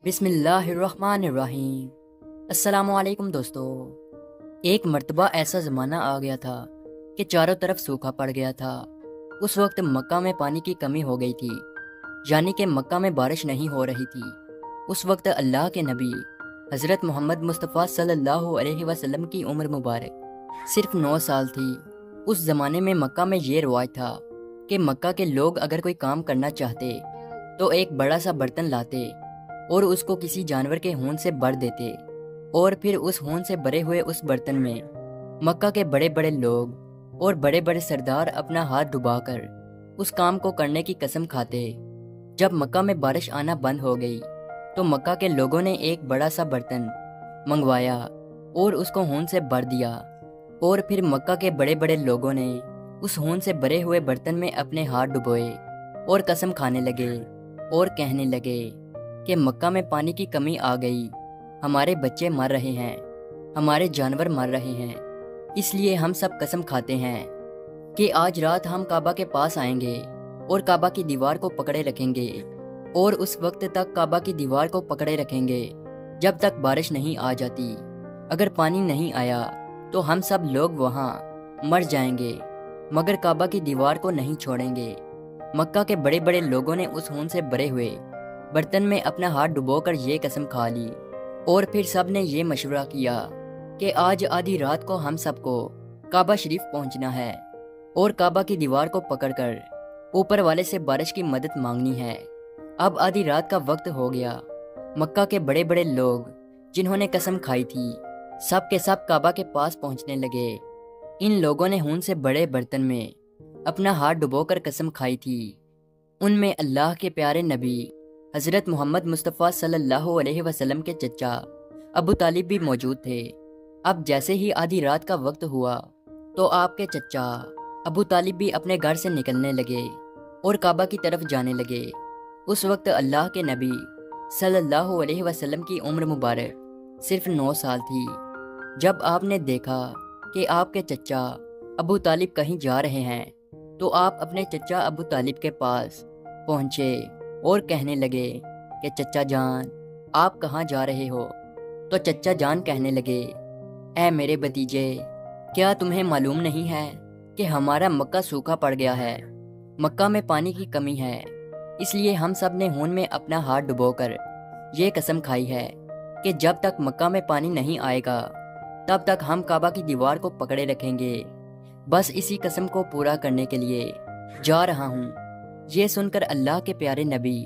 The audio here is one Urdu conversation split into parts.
بسم اللہ الرحمن الرحیم۔ السلام علیکم دوستو۔ ایک مرتبہ ایسا زمانہ آ گیا تھا کہ چاروں طرف سوکھا پڑ گیا تھا۔ اس وقت مکہ میں پانی کی کمی ہو گئی تھی، یعنی کہ مکہ میں بارش نہیں ہو رہی تھی۔ اس وقت اللہ کے نبی حضرت محمد مصطفیٰ صلی اللہ علیہ وسلم کی عمر مبارک صرف 9 سال تھی۔ اس زمانے میں مکہ میں یہ رواج تھا کہ مکہ کے لوگ اگر کوئی کام کرنا چاہتے تو ایک بڑا سا برتن لاتے اور اس کو کسی جانور کے خون سے بھر دیتے، اور پھر اس خون سے بھرے ہوئے اس برتن میں مکہ کے بڑے بڑے لوگ اور بڑے بڑے سردار اپنا ہاتھ ڈبا کر اس کام کو کرنے کی قسم کھاتے۔ جب مکہ میں بارش آنا بند ہو گئی تو مکہ کے لوگوں نے ایک بڑا سا برتن منگوایا اور اس کو خون سے بھر دیا، اور پھر مکہ کے بڑے بڑے لوگوں نے اس خون سے بھرے ہوئے برتن میں اپنے ہاتھ ڈبوئے اور قسم کھانے لگے اور کہنے لگے کہ مکہ میں پانی کی کمی آ گئی، ہمارے بچے مر رہے ہیں، ہمارے جانور مر رہے ہیں، اس لیے ہم سب قسم کھاتے ہیں کہ آج رات ہم کعبہ کے پاس آئیں گے اور کعبہ کی دیوار کو پکڑے رکھیں گے، اور اس وقت تک کعبہ کی دیوار کو پکڑے رکھیں گے جب تک بارش نہیں آ جاتی۔ اگر پانی نہیں آیا تو ہم سب لوگ وہاں مر جائیں گے، مگر کعبہ کی دیوار کو نہیں چھوڑیں گے۔ مکہ کے بڑے بڑے لوگوں نے اس خون سے بھرے ہوئے برتن میں اپنا ہاتھ ڈبو کر یہ قسم کھا لی، اور پھر سب نے یہ مشورہ کیا کہ آج آدھی رات کو ہم سب کو کعبہ شریف پہنچنا ہے اور کعبہ کی دیوار کو پکڑ کر اوپر والے سے بارش کی مدد مانگنی ہے۔ اب آدھی رات کا وقت ہو گیا۔ مکہ کے بڑے بڑے لوگ جنہوں نے قسم کھائی تھی سب کے سب کعبہ کے پاس پہنچنے لگے۔ ان لوگوں نے خون سے بڑے برتن میں اپنا ہاتھ ڈبو کر قسم کھائی تھی۔ ان میں اللہ کے پیارے نبی حضرت محمد مصطفیٰ صلی اللہ علیہ وسلم کے چچا ابو طالب بھی موجود تھے۔ اب جیسے ہی آدھی رات کا وقت ہوا تو آپ کے چچا ابو طالب بھی اپنے گھر سے نکلنے لگے اور کعبہ کی طرف جانے لگے۔ اس وقت اللہ کے نبی صلی اللہ علیہ وسلم کی عمر مبارک صرف 9 سال تھی۔ جب آپ نے دیکھا کہ آپ کے چچا ابو طالب کہیں جا رہے ہیں تو آپ اپنے چچا ابو طالب کے پاس پہنچے اور کہنے لگے کہ چچا جان آپ کہاں جا رہے ہو؟ تو چچا جان کہنے لگے، اے میرے بھتیجے، کیا تمہیں معلوم نہیں ہے کہ ہمارا مکہ سوکھا پڑ گیا ہے، مکہ میں پانی کی کمی ہے، اس لیے ہم سب نے خون میں اپنا ہاتھ ڈبو کر یہ قسم کھائی ہے کہ جب تک مکہ میں پانی نہیں آئے گا تب تک ہم کعبہ کی دیوار کو پکڑے رکھیں گے۔ بس اسی قسم کو پورا کرنے کے لیے جا رہا ہوں۔ یہ سن کر اللہ کے پیارے نبی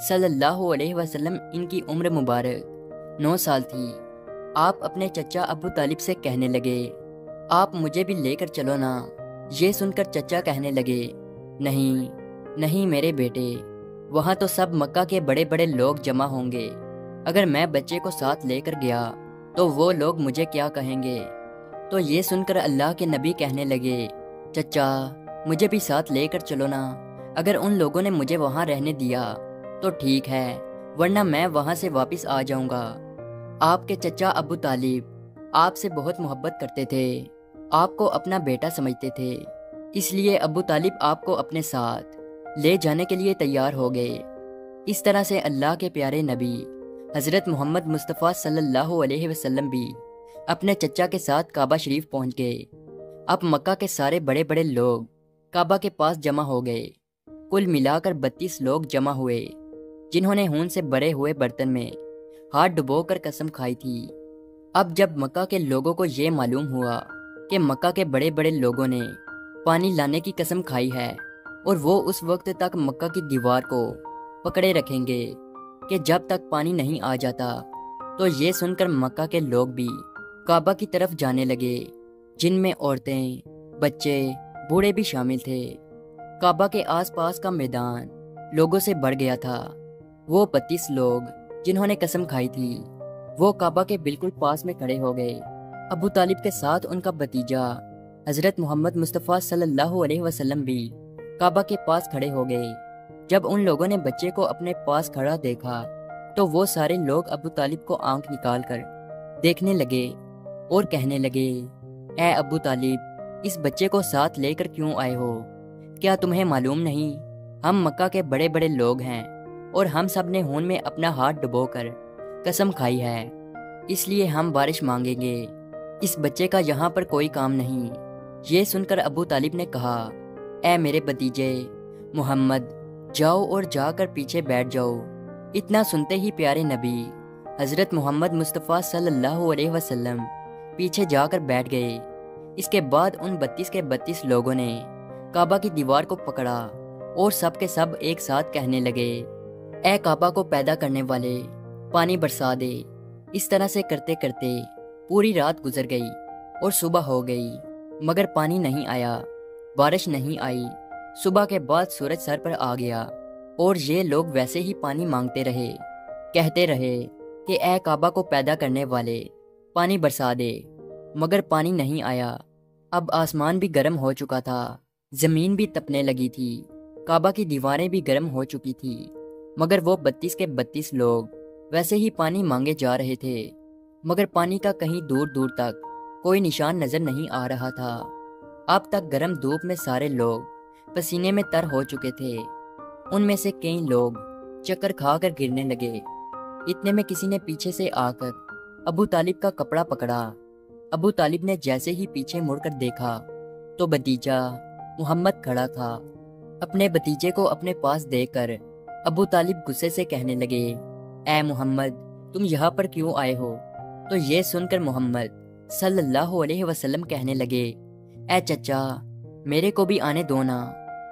صلی اللہ علیہ وسلم، ان کی عمر مبارک 9 سال تھی، آپ اپنے چچا ابو طالب سے کہنے لگے، آپ مجھے بھی لے کر چلو نا۔ یہ سن کر چچا کہنے لگے، نہیں نہیں میرے بیٹے، وہاں تو سب مکہ کے بڑے بڑے لوگ جمع ہوں گے، اگر میں بچے کو ساتھ لے کر گیا تو وہ لوگ مجھے کیا کہیں گے؟ تو یہ سن کر اللہ کے نبی کہنے لگے، چچا مجھے بھی ساتھ لے کر چلو نا، اگر ان لوگوں نے مجھے وہاں رہنے دیا تو ٹھیک ہے، ورنہ میں وہاں سے واپس آ جاؤں گا۔ آپ کے چچا ابو طالب آپ سے بہت محبت کرتے تھے، آپ کو اپنا بیٹا سمجھتے تھے، اس لیے ابو طالب آپ کو اپنے ساتھ لے جانے کے لیے تیار ہو گئے۔ اس طرح سے اللہ کے پیارے نبی حضرت محمد مصطفیٰ صلی اللہ علیہ وسلم بھی اپنے چچا کے ساتھ کعبہ شریف پہنچ گئے۔ اب مکہ کے سارے بڑے بڑے لوگ کعبہ کے پاس جمع ہو گئے۔ کل ملا کر 32 لوگ جمع ہوئے جنہوں نے خون سے بھرے ہوئے برتن میں ہاتھ ڈبو کر قسم کھائی تھی۔ اب جب مکہ کے لوگوں کو یہ معلوم ہوا کہ مکہ کے بڑے بڑے لوگوں نے پانی لانے کی قسم کھائی ہے اور وہ اس وقت تک مکہ کی دیوار کو پکڑے رکھیں گے کہ جب تک پانی نہیں آ جاتا، تو یہ سن کر مکہ کے لوگ بھی کعبہ کی طرف جانے لگے، جن میں عورتیں، بچے، بوڑھے بھی شامل تھے۔ کعبہ کے آس پاس کا میدان لوگوں سے بھر گیا تھا۔ وہ 32 لوگ جنہوں نے قسم کھائی تھی وہ کعبہ کے بالکل پاس میں کھڑے ہو گئے۔ ابو طالب کے ساتھ ان کا بھتیجا حضرت محمد مصطفیٰ صلی اللہ علیہ وسلم بھی کعبہ کے پاس کھڑے ہو گئے۔ جب ان لوگوں نے بچے کو اپنے پاس کھڑا دیکھا تو وہ سارے لوگ ابو طالب کو آنکھ نکال کر دیکھنے لگے اور کہنے لگے، اے ابو طالب، اس بچے کو ساتھ لے کر کیوں آئے ہو؟ کیا تمہیں معلوم نہیں ہم مکہ کے بڑے بڑے لوگ ہیں اور ہم سب نے ہون میں اپنا ہاتھ ڈبو کر قسم کھائی ہے، اس لیے ہم بارش مانگیں گے، اس بچے کا یہاں پر کوئی کام نہیں۔ یہ سن کر ابو طالب نے کہا، اے میرے بھتیجے محمد، جاؤ اور جا کر پیچھے بیٹھ جاؤ۔ اتنا سنتے ہی پیارے نبی حضرت محمد مصطفیٰ صلی اللہ علیہ وسلم پیچھے جا کر بیٹھ گئے۔ اس کے بعد ان 32 کے 32 لوگوں نے کعبہ کی دیوار کو پکڑا اور سب کے سب ایک ساتھ کہنے لگے، اے کعبہ کو پیدا کرنے والے، پانی برسا دے۔ اس طرح سے کرتے کرتے پوری رات گزر گئی اور صبح ہو گئی، مگر پانی نہیں آیا، بارش نہیں آئی۔ صبح کے بعد سورج سر پر آ گیا اور یہ لوگ ویسے ہی پانی مانگتے رہے، کہتے رہے کہ اے کعبہ کو پیدا کرنے والے، پانی برسا دے، مگر پانی نہیں آیا۔ اب آسمان بھی گرم ہو چکا تھا، زمین بھی تپنے لگی تھی، کعبہ کی دیواریں بھی گرم ہو چکی تھی، مگر وہ 32 کے 32 لوگ ویسے ہی پانی مانگے جا رہے تھے، مگر پانی کا کہیں دور دور تک کوئی نشان نظر نہیں آ رہا تھا۔ اب تک گرم دھوپ میں سارے لوگ پسینے میں تر ہو چکے تھے، ان میں سے کئی لوگ چکر کھا کر گرنے لگے۔ اتنے میں کسی نے پیچھے سے آ کر ابو طالب کا کپڑا پکڑا۔ ابو طالب نے جیسے ہی پیچھے مڑ کر دیکھا تو بھتیجا محمد کھڑا تھا۔ اپنے بھتیجے کو اپنے پاس دیکھ کر ابو طالب غصے سے کہنے لگے، اے محمد، تم یہاں پر کیوں آئے ہو؟ تو یہ سن کر محمد صلی اللہ علیہ وسلم کہنے لگے، اے چچا، میرے کو بھی آنے دو نا،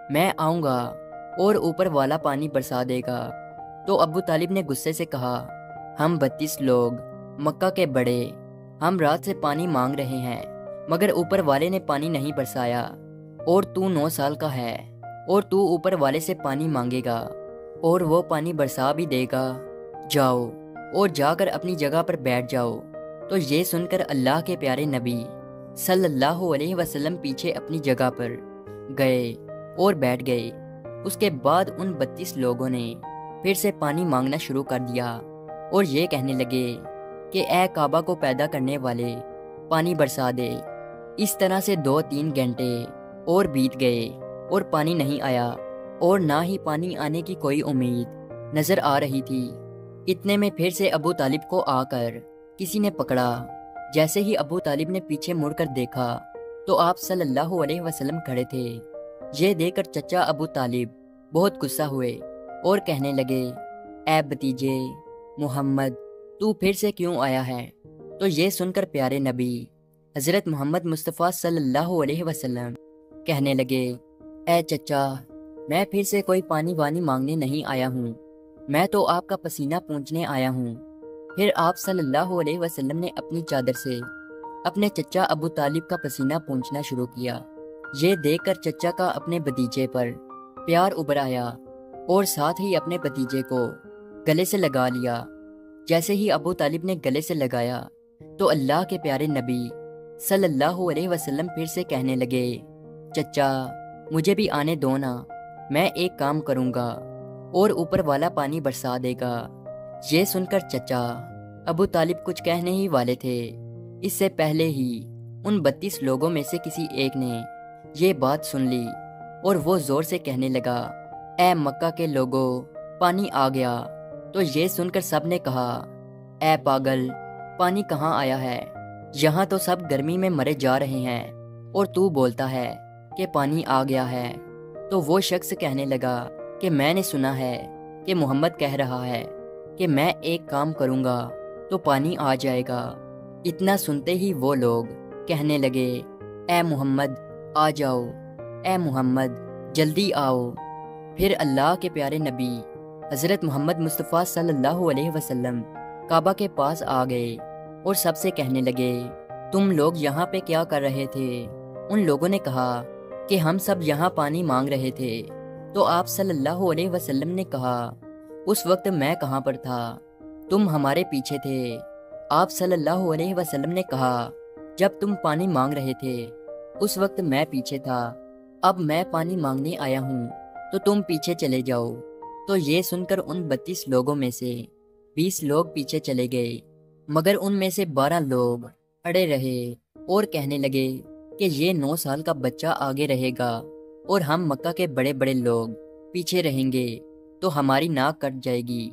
میں آؤں گا اور اوپر والا پانی برسا دے گا۔ تو ابو طالب نے غصے سے کہا، ہم 32 لوگ مکہ کے بڑے، ہم رات سے پانی مانگ رہے ہیں، مگر اوپر والے نے پانی نہیں برسایا، اور تو 9 سال کا ہے اور تو اوپر والے سے پانی مانگے گا اور وہ پانی برسا بھی دے گا؟ جاؤ اور جا کر اپنی جگہ پر بیٹھ جاؤ۔ تو یہ سن کر اللہ کے پیارے نبی صلی اللہ علیہ وسلم پیچھے اپنی جگہ پر گئے اور بیٹھ گئے۔ اس کے بعد ان 32 لوگوں نے پھر سے پانی مانگنا شروع کر دیا اور یہ کہنے لگے کہ اے کعبہ کو پیدا کرنے والے، پانی برسا دے۔ اس طرح سے 2-3 گھنٹے اور بیت گئے اور پانی نہیں آیا، اور نہ ہی پانی آنے کی کوئی امید نظر آ رہی تھی۔ اتنے میں پھر سے ابو طالب کو آ کر کسی نے پکڑا۔ جیسے ہی ابو طالب نے پیچھے مڑ کر دیکھا تو آپ صلی اللہ علیہ وسلم کھڑے تھے۔ یہ دیکھ کر چچا ابو طالب بہت غصہ ہوئے اور کہنے لگے، اے بھتیجے محمد، تو پھر سے کیوں آیا ہے؟ تو یہ سن کر پیارے نبی حضرت محمد مصطفیٰ صلی اللہ علیہ وسلم کہنے لگے، اے چچا، میں پھر سے کوئی پانی وانی مانگنے نہیں آیا ہوں، میں تو آپ کا پسینہ پونچھنے آیا ہوں۔ پھر آپ صلی اللہ علیہ وسلم نے اپنی چادر سے اپنے چچا ابو طالب کا پسینہ پونچھنا شروع کیا۔ یہ دیکھ کر چچا کا اپنے بھتیجے پر پیار ابھر آیا اور ساتھ ہی اپنے بھتیجے کو گلے سے لگا لیا۔ جیسے ہی ابو طالب نے گلے سے لگایا تو اللہ کے پیارے نبی صلی اللہ علیہ وسلم پھر سے کہنے لگے، چچا، مجھے بھی آنے دو نا، میں ایک کام کروں گا اور اوپر والا پانی برسا دے گا۔ یہ سن کر چچا ابو طالب کچھ کہنے ہی والے تھے، اس سے پہلے ہی ان 32 لوگوں میں سے کسی ایک نے یہ بات سن لی اور وہ زور سے کہنے لگا، اے مکہ کے لوگوں، پانی آ گیا۔ تو یہ سن کر سب نے کہا، اے پاگل، پانی کہاں آیا ہے؟ یہاں تو سب گرمی میں مرے جا رہے ہیں اور تو بولتا ہے کہ پانی آ گیا ہے۔ تو وہ شخص کہنے لگا کہ میں نے سنا ہے کہ محمد کہہ رہا ہے کہ میں ایک کام کروں گا تو پانی آ جائے گا۔ اتنا سنتے ہی وہ لوگ کہنے لگے، اے محمد آ جاؤ، اے محمد جلدی آؤ۔ پھر اللہ کے پیارے نبی حضرت محمد مصطفیٰ صلی اللہ علیہ وسلم کعبہ کے پاس آ گئے اور سب سے کہنے لگے، تم لوگ یہاں پہ کیا کر رہے تھے؟ ان لوگوں نے کہا کہ ہم سب یہاں پانی مانگ رہے تھے۔ تو آپ صلی اللہ علیہ وسلم نے کہا، اس وقت میں کہاں پر تھا؟ تم ہمارے پیچھے تھے۔ آپ صلی اللہ علیہ وسلم نے کہا، جب تم پانی مانگ رہے تھے اس وقت میں پیچھے تھا، اب میں پانی مانگنے آیا ہوں تو تم پیچھے چلے جاؤ۔ تو یہ سن کر ان 32 لوگوں میں سے 20 لوگ پیچھے چلے گئے، مگر ان میں سے 12 لوگ اڑے رہے اور کہنے لگے کہ یہ 9 سال کا بچہ آگے رہے گا اور ہم مکہ کے بڑے بڑے لوگ پیچھے رہیں گے۔ تو ہماری ناک کٹ جائے گی،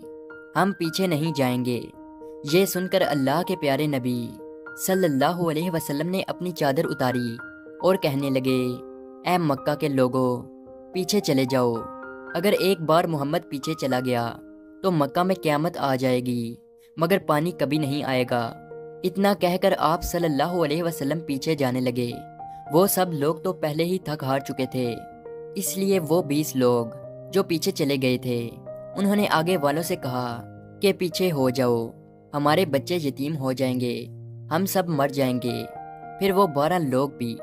ہم پیچھے نہیں جائیں گے۔ یہ سن کر اللہ کے پیارے نبی صلی اللہ علیہ وسلم نے اپنی چادر اتاری اور کہنے لگے، اے مکہ کے لوگوں، پیچھے چلے جاؤ۔ اگر ایک بار محمد پیچھے چلا گیا تو مکہ میں قیامت آ جائے گی، مگر پانی کبھی نہیں آئے گا۔ اتنا کہہ کر آپ صلی اللہ علیہ وسلم پیچھے جانے لگے۔ وہ سب لوگ تو پہلے ہی تھک ہار چکے تھے، اس لیے وہ 20 لوگ جو پیچھے چلے گئے تھے انہوں نے آگے والوں سے کہا کہ پیچھے ہو جاؤ، ہمارے بچے یتیم ہو جائیں گے، ہم سب مر جائیں گے۔ پھر وہ 12 لوگ بھی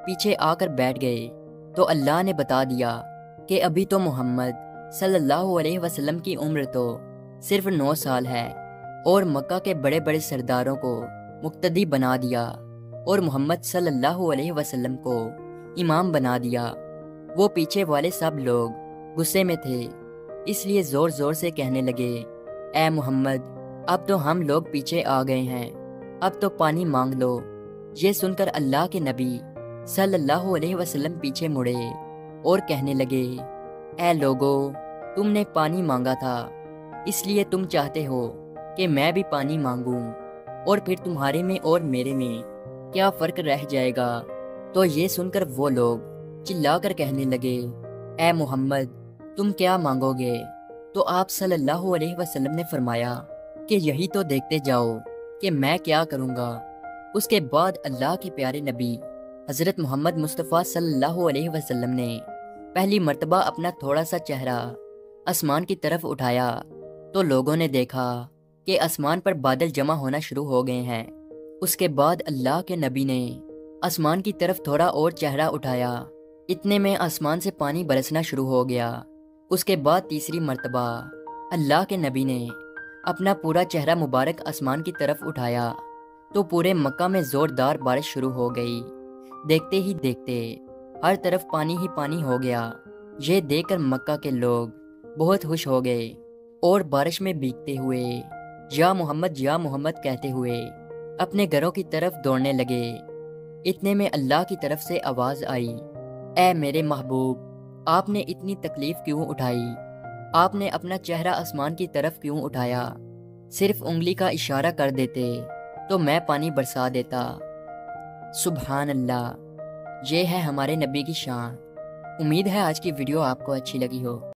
پیچھے آ کر بیٹھ گئے تو اللہ نے بتا دیا کہ ابھی تو محمد صلی اللہ علیہ وسلم کی عمر تو صرف 9 سال ہے، اور مکہ کے بڑے بڑے سرداروں کو مقتدی بنا دیا اور محمد صلی اللہ علیہ وسلم کو امام بنا دیا۔ وہ پیچھے والے سب لوگ غصے میں تھے، اس لیے زور زور سے کہنے لگے، اے محمد، اب تو ہم لوگ پیچھے آ گئے ہیں، اب تو پانی مانگ لو۔ یہ سن کر اللہ کے نبی صلی اللہ علیہ وسلم پیچھے مڑے اور کہنے لگے، اے لوگو، تم نے پانی مانگا تھا، اس لیے تم چاہتے ہو کہ میں بھی پانی مانگوں، اور پھر تمہارے میں اور میرے میں کیا فرق رہ جائے گا؟ تو یہ سن کر وہ لوگ چلا کر کہنے لگے، اے محمد، تم کیا مانگو گے؟ تو آپ صلی اللہ علیہ وسلم نے فرمایا کہ یہی تو دیکھتے جاؤ کہ میں کیا کروں گا۔ اس کے بعد اللہ کے پیارے نبی حضرت محمد مصطفیٰ صلی اللہ علیہ وسلم نے پہلی مرتبہ اپنا تھوڑا سا چہرہ آسمان کی طرف اٹھایا تو لوگوں نے دیکھا کہ آسمان پر بادل جمع ہونا شروع ہو گئے ہیں۔ اس کے بعد اللہ کے نبی نے آسمان کی طرف تھوڑا اور چہرہ اٹھایا، اتنے میں آسمان سے پانی برسنا شروع ہو گیا۔ اس کے بعد تیسری مرتبہ اللہ کے نبی نے اپنا پورا چہرہ مبارک آسمان کی طرف اٹھایا تو پورے مکہ میں زوردار بارش شروع ہو گئی۔ دیکھتے ہی دیکھتے ہر طرف پانی ہی پانی ہو گیا۔ یہ دیکھ کر مکہ کے لوگ بہت خوش ہو گئے اور بارش میں بھیگتے ہوئے یا محمد کہتے ہوئے اپنے گھروں کی طرف دوڑنے لگے۔ اتنے میں اللہ کی طرف سے آواز آئی، اے میرے محبوب، آپ نے اتنی تکلیف کیوں اٹھائی؟ آپ نے اپنا چہرہ آسمان کی طرف کیوں اٹھایا؟ صرف انگلی کا اشارہ کر دیتے تو میں پانی برسا دیتا۔ سبحان اللہ، یہ ہے ہمارے نبی کی شان۔ امید ہے آج کی ویڈیو آپ کو اچھی لگی ہو۔